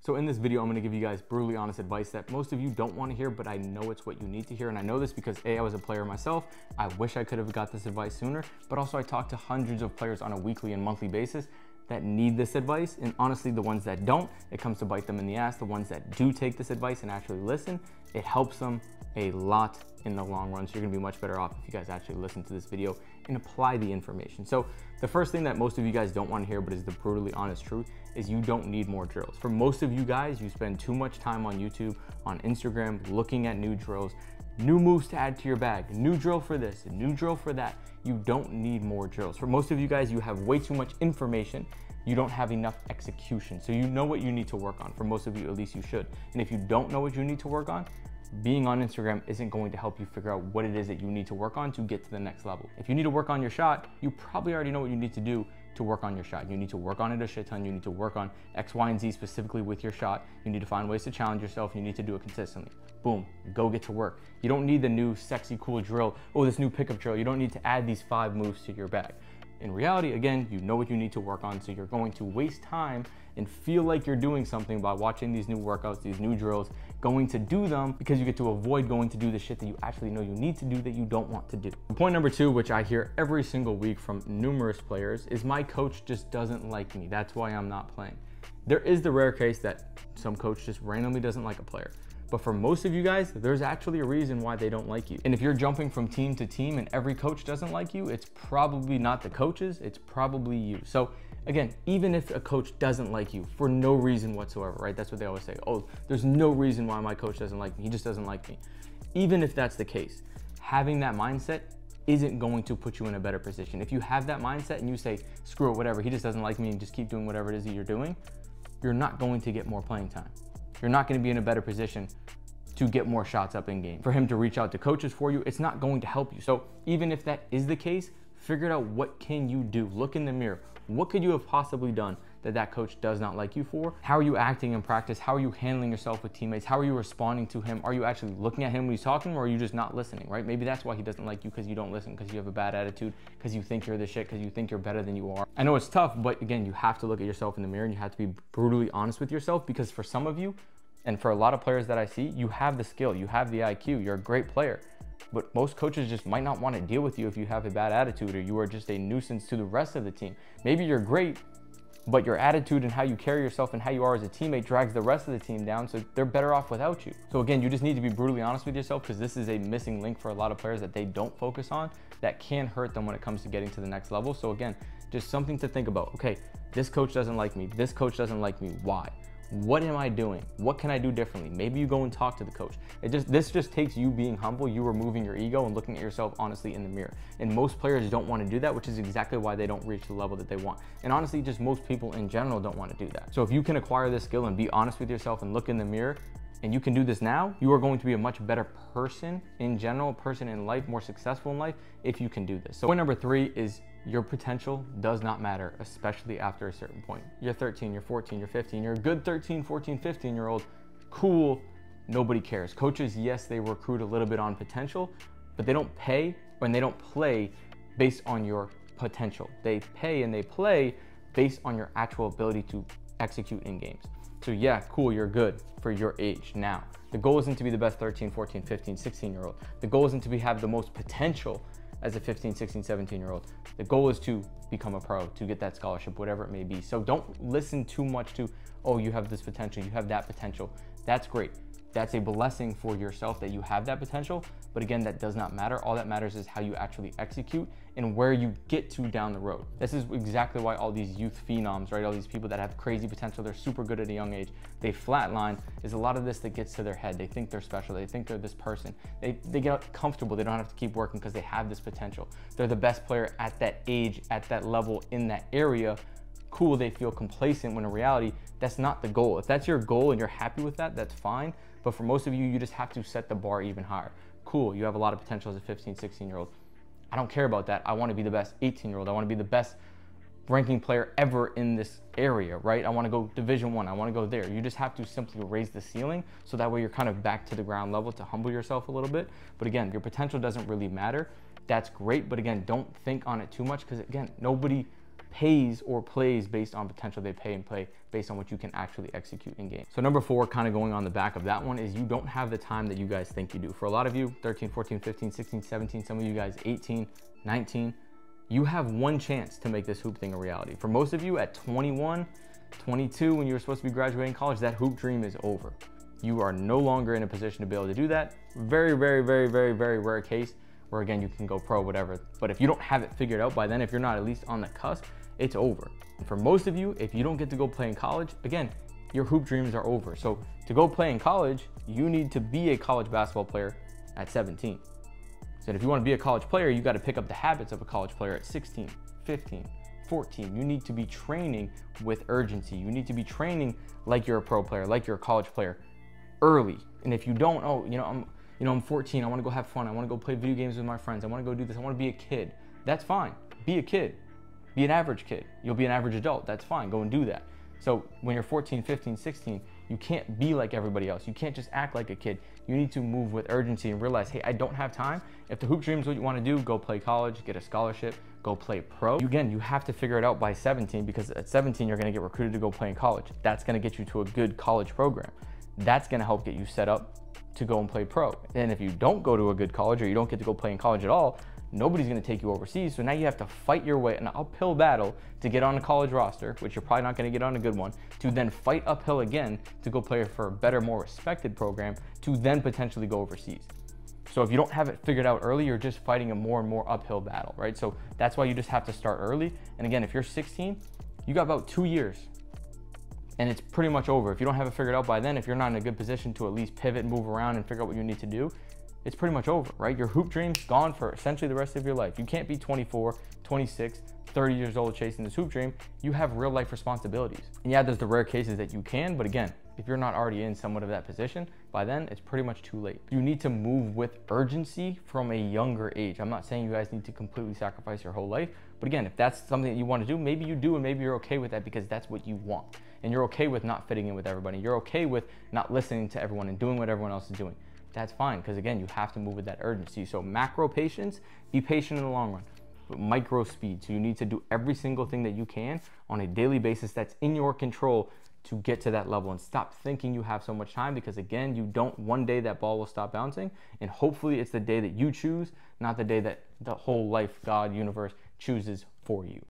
So in this video, I'm gonna give you guys brutally honest advice that most of you don't wanna hear, but I know it's what you need to hear. And I know this because A, I was a player myself. I wish I could have got this advice sooner, but also I talk to hundreds of players on a weekly and monthly basis that need this advice. And honestly, the ones that don't, it comes to bite them in the ass. The ones that do take this advice and actually listen, it helps them a lot in the long run. So you're gonna be much better off if you guys actually listen to this video and apply the information. So the first thing that most of you guys don't want to hear, but is the brutally honest truth, is you don't need more drills. For most of you guys, you spend too much time on YouTube, on Instagram, looking at new drills, new moves to add to your bag, new drill for this, a new drill for that. You don't need more drills. For most of you guys, you have way too much information. You don't have enough execution. So you know what you need to work on. For most of you, at least you should. And if you don't know what you need to work on, being on Instagram isn't going to help you figure out what it is that you need to work on to get to the next level. If you need to work on your shot, you probably already know what you need to do to work on your shot. You need to work on it a shit ton. You need to work on X, Y, and Z specifically with your shot. You need to find ways to challenge yourself. You need to do it consistently. Boom, go get to work. You don't need the new sexy, cool drill. Oh, this new pickup drill. You don't need to add these 5 moves to your bag. In reality, again, you know what you need to work on, so you're going to waste time and feel like you're doing something by watching these new workouts, these new drills, going to do them because you get to avoid going to do the shit that you actually know you need to do that you don't want to do. Point number 2, which I hear every single week from numerous players, is my coach just doesn't like me. That's why I'm not playing. There is the rare case that some coach just randomly doesn't like a player. But for most of you guys, there's actually a reason why they don't like you. And if you're jumping from team to team and every coach doesn't like you, it's probably not the coaches, it's probably you. So again, even if a coach doesn't like you for no reason whatsoever, right? That's what they always say. Oh, there's no reason why my coach doesn't like me. He just doesn't like me. Even if that's the case, having that mindset isn't going to put you in a better position. If you have that mindset and you say, screw it, whatever, he just doesn't like me, and just keep doing whatever it is that you're doing, you're not going to get more playing time. You're not going to be in a better position to get more shots up in game. For him to reach out to coaches for you, it's not going to help you. So even if that is the case, figure out what can you do. Look in the mirror. What could you have possibly done that that coach does not like you for? How are you acting in practice? How are you handling yourself with teammates? How are you responding to him? Are you actually looking at him when he's talking, or are you just not listening, right? Maybe that's why he doesn't like you, because you don't listen, because you have a bad attitude, because you think you're the shit, because you think you're better than you are. I know it's tough, but again, you have to look at yourself in the mirror and you have to be brutally honest with yourself, because for some of you, and for a lot of players that I see, you have the skill, you have the IQ, you're a great player. But most coaches just might not want to deal with you if you have a bad attitude or you are just a nuisance to the rest of the team. Maybe you're great, but your attitude and how you carry yourself and how you are as a teammate drags the rest of the team down, so they're better off without you. So again, you just need to be brutally honest with yourself, because this is a missing link for a lot of players that they don't focus on that can hurt them when it comes to getting to the next level. So again, just something to think about. Okay, this coach doesn't like me. This coach doesn't like me. Why? What am I doing? What can I do differently? Maybe you go and talk to the coach. This just takes you being humble, you removing your ego and looking at yourself honestly in the mirror. And most players don't want to do that, which is exactly why they don't reach the level that they want. And honestly, just most people in general don't want to do that. So if you can acquire this skill and be honest with yourself and look in the mirror, and you can do this now, you are going to be a much better person in general, person in life, more successful in life if you can do this. So point number 3 is your potential does not matter, especially after a certain point. You're 13, you're 14, you're 15, you're a good 13, 14, 15-year-old. Cool, nobody cares. Coaches, yes, they recruit a little bit on potential, but they don't pay and they don't play based on your potential. They pay and they play based on your actual ability to execute in games. So yeah, cool, you're good for your age now. The goal isn't to be the best 13, 14, 15, 16-year-old. The goal isn't to have the most potential as a 15, 16, 17-year-old. The goal is to become a pro, to get that scholarship, whatever it may be. So don't listen too much to, oh, you have this potential, you have that potential. That's great. That's a blessing for yourself that you have that potential. But again, that does not matter. All that matters is how you actually execute and where you get to down the road. This is exactly why all these youth phenoms, right? All these people that have crazy potential, they're super good at a young age, they flatline, is a lot of this that gets to their head. They think they're special. They think they're this person. They get comfortable. They don't have to keep working because they have this potential. They're the best player at that age, at that level, in that area. Cool, they feel complacent, when in reality, that's not the goal. If that's your goal and you're happy with that, that's fine. But for most of you, you just have to set the bar even higher. Cool, you have a lot of potential as a 15, 16-year-old. I don't care about that. I want to be the best 18-year-old. I want to be the best ranking player ever in this area, right? I want to go Division I. I want to go there. You just have to simply raise the ceiling, so that way you're kind of back to the ground level to humble yourself a little bit. But again, your potential doesn't really matter. That's great, but again, don't think on it too much, because again, nobody pays or plays based on potential. They pay and play based on what you can actually execute in game. So number 4, kind of going on the back of that one, is you don't have the time that you guys think you do. For a lot of you, 13, 14, 15, 16, 17, some of you guys 18, 19, you have one chance to make this hoop thing a reality. For most of you at 21, 22, when you're supposed to be graduating college, that hoop dream is over. You are no longer in a position to be able to do that. Very, very, very, very, very rare case where, again, you can go pro, whatever. But if you don't have it figured out by then, if you're not at least on the cusp, it's over. And for most of you, if you don't get to go play in college, again, your hoop dreams are over. So to go play in college, you need to be a college basketball player at 17. So if you want to be a college player, you got to pick up the habits of a college player at 16, 15, 14. You need to be training with urgency. You need to be training like you're a pro player, like you're a college player early. And if you don't, I'm 14, I want to go have fun. I want to go play video games with my friends. I want to go do this. I want to be a kid. That's fine. Be a kid. Be an average kid. You'll be an average adult. That's fine. Go and do that. So when you're 14, 15, 16, you can't be like everybody else. You can't just act like a kid. You need to move with urgency and realize, hey, I don't have time. If the hoop dream is what you want to do, go play college, get a scholarship, go play pro. Again, you have to figure it out by 17, because at 17, you're going to get recruited to go play in college. That's going to get you to a good college program. That's going to help get you set up to go and play pro. And if you don't go to a good college, or you don't get to go play in college at all, nobody's going to take you overseas. So now you have to fight your way, an uphill battle to get on a college roster, which you're probably not going to get on a good one, to then fight uphill again to go play for a better, more respected program, to then potentially go overseas. So if you don't have it figured out early, you're just fighting a more and more uphill battle, right? So that's why you just have to start early. And again, if you're 16, you got about 2 years and it's pretty much over. If you don't have it figured out by then, if you're not in a good position to at least pivot, move around, and figure out what you need to do, it's pretty much over, right? Your hoop dream's gone for essentially the rest of your life. You can't be 24, 26, 30 years old chasing this hoop dream. You have real life responsibilities. And yeah, there's the rare cases that you can, but again, if you're not already in somewhat of that position, by then it's pretty much too late. You need to move with urgency from a younger age. I'm not saying you guys need to completely sacrifice your whole life, but again, if that's something that you want to do, maybe you do, and maybe you're okay with that because that's what you want. And you're okay with not fitting in with everybody. You're okay with not listening to everyone and doing what everyone else is doing. That's fine, because again, you have to move with that urgency. So macro patience, be patient in the long run. But micro speed, so you need to do every single thing that you can on a daily basis that's in your control to get to that level, and stop thinking you have so much time, because again, you don't, one day that ball will stop bouncing, and hopefully it's the day that you choose, not the day that the whole life, God, universe chooses for you.